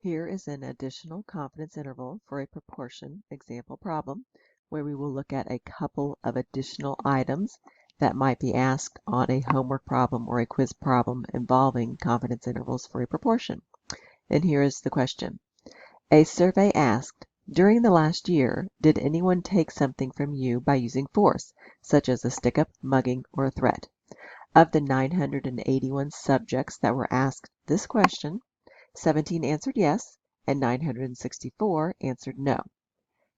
Here is an additional confidence interval for a proportion example problem where we will look at a couple of additional items that might be asked on a homework problem or a quiz problem involving confidence intervals for a proportion. And here is the question. A survey asked, during the last year, did anyone take something from you by using force, such as a stick-up, mugging, or a threat? Of the 981 subjects that were asked this question, 17 answered yes, and 964 answered no.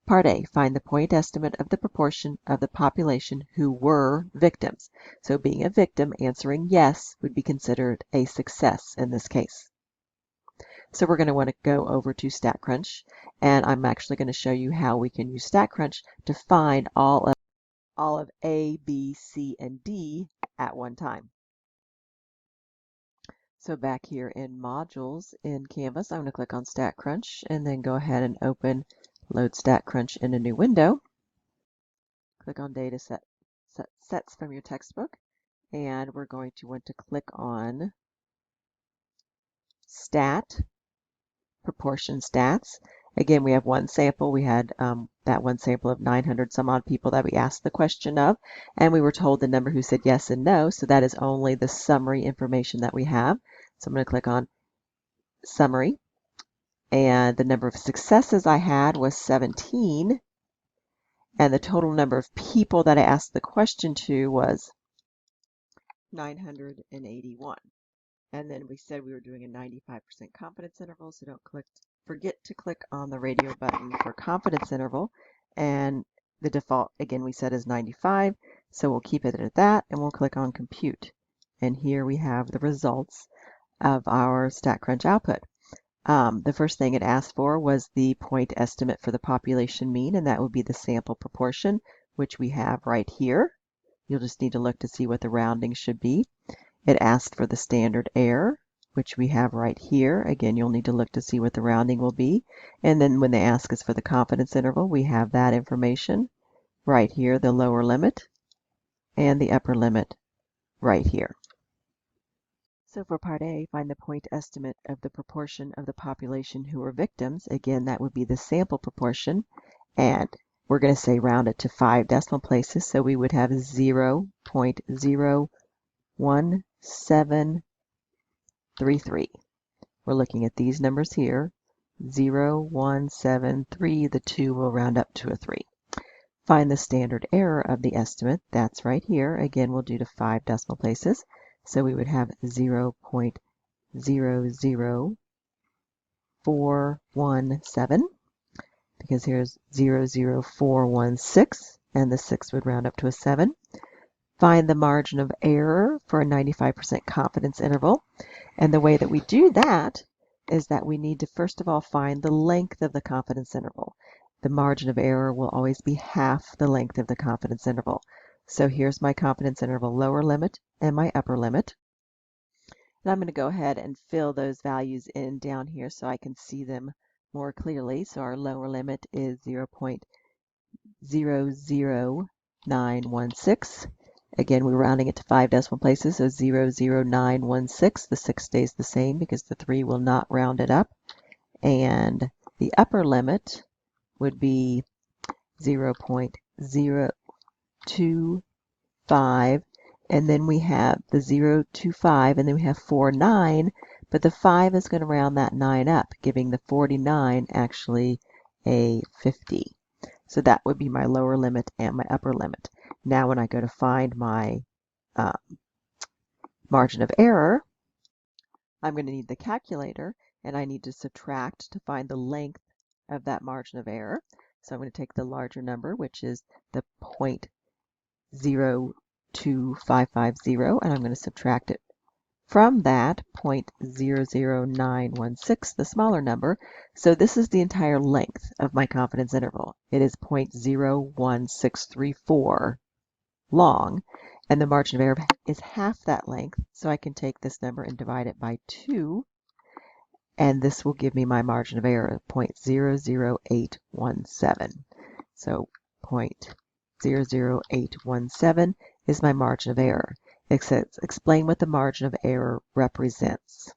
Part A, find the point estimate of the proportion of the population who were victims. So being a victim, answering yes would be considered a success in this case. So we're going to want to go over to StatCrunch, and I'm actually going to show you how we can use StatCrunch to find all of A, B, C, and D at one time. So back here in Modules in Canvas, I'm going to click on StatCrunch and then go ahead and open Load StatCrunch in a new window. Click on Data Sets from your textbook, and we're going to want to click on Stat, Proportion Stats. Again, we have one sample. We had that one sample of 900 some odd people that we asked the question of, and we were told the number who said yes and no, so that is only the summary information that we have. So I'm going to click on Summary, and the number of successes I had was 17, and the total number of people that I asked the question to was 981. And then we said we were doing a 95% confidence interval, so don't forget to click on the radio button for confidence interval. And the default, again, we said is 95, so we'll keep it at that, and we'll click on Compute. And here we have the results of our StatCrunch output. The first thing it asked for was the point estimate for the population mean, and that would be the sample proportion, which we have right here. You'll just need to look to see what the rounding should be. It asked for the standard error, which we have right here. Again, you'll need to look to see what the rounding will be. And then when they ask us for the confidence interval, we have that information right here, the lower limit and the upper limit right here. So for Part A, find the point estimate of the proportion of the population who were victims. Again, that would be the sample proportion. And we're going to say round it to 5 decimal places. So we would have 0.01733. We're looking at these numbers here. 0, 1, 7, 3. The 2 will round up to a 3. Find the standard error of the estimate. That's right here. Again, we'll do to 5 decimal places. So we would have 0.00417, because here's 00416, and the 6 would round up to a 7. Find the margin of error for a 95% confidence interval. And the way that we do that is that we need to first of all find the length of the confidence interval. The margin of error will always be half the length of the confidence interval. So here's my confidence interval lower limit and my upper limit. And I'm going to go ahead and fill those values in down here so I can see them more clearly. So our lower limit is 0.00916. Again, we're rounding it to 5 decimal places, so 00916. The 6 stays the same because the 3 will not round it up. And the upper limit would be 0.025, and then we have the 025, and then we have 49, but the 5 is going to round that 9 up, giving the 49 actually a 50. So that would be my lower limit and my upper limit. Now when I go to find my margin of error, I'm going to need the calculator, and I need to subtract to find the length of that margin of error. So I'm going to take the larger number, which is the 0.02550, and I'm going to subtract it from that 0.00916, the smaller number. So this is the entire length of my confidence interval. It is 0.01634 long, and the margin of error is half that length. So I can take this number and divide it by 2, and this will give me my margin of error of 0.00817. So 0.00817 is my margin of error. It says, explain what the margin of error represents.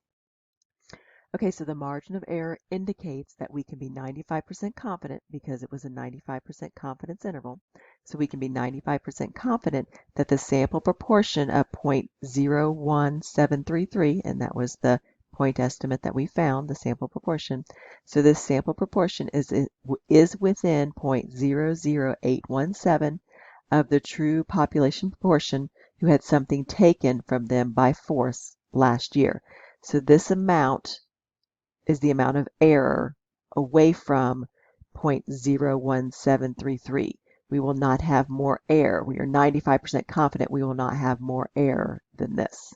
Okay, so the margin of error indicates that we can be 95% confident because it was a 95% confidence interval. So we can be 95% confident that the sample proportion of 0.01733, and that was the point estimate that we found, the sample proportion. So this sample proportion is within 0.00817 of the true population proportion who had something taken from them by force last year. So this amount is the amount of error away from 0.01733. We will not have more error. We are 95% confident we will not have more error than this.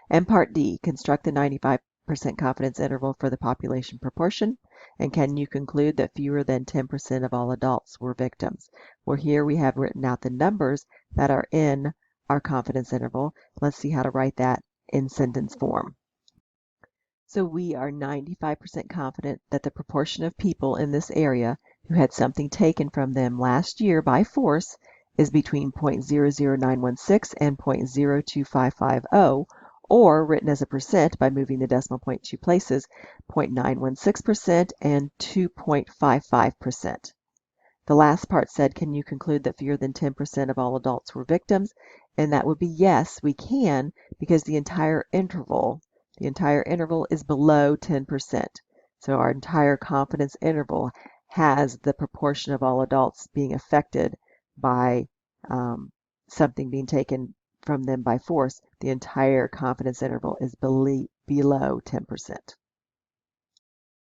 And part D, construct the 95% confidence interval for the population proportion. And can you conclude that fewer than 10% of all adults were victims? Well, here we have written out the numbers that are in our confidence interval. Let's see how to write that in sentence form. So we are 95% confident that the proportion of people in this area who had something taken from them last year by force is between 0.00916 and 0.02550, or written as a percent by moving the decimal point 2 places, 0.916% and 2.55%. The last part said, can you conclude that fewer than 10% of all adults were victims? And that would be yes, we can, because the entire interval is below 10%. So our entire confidence interval has the proportion of all adults being affected by something being taken from them by force. The entire confidence interval is below 10%.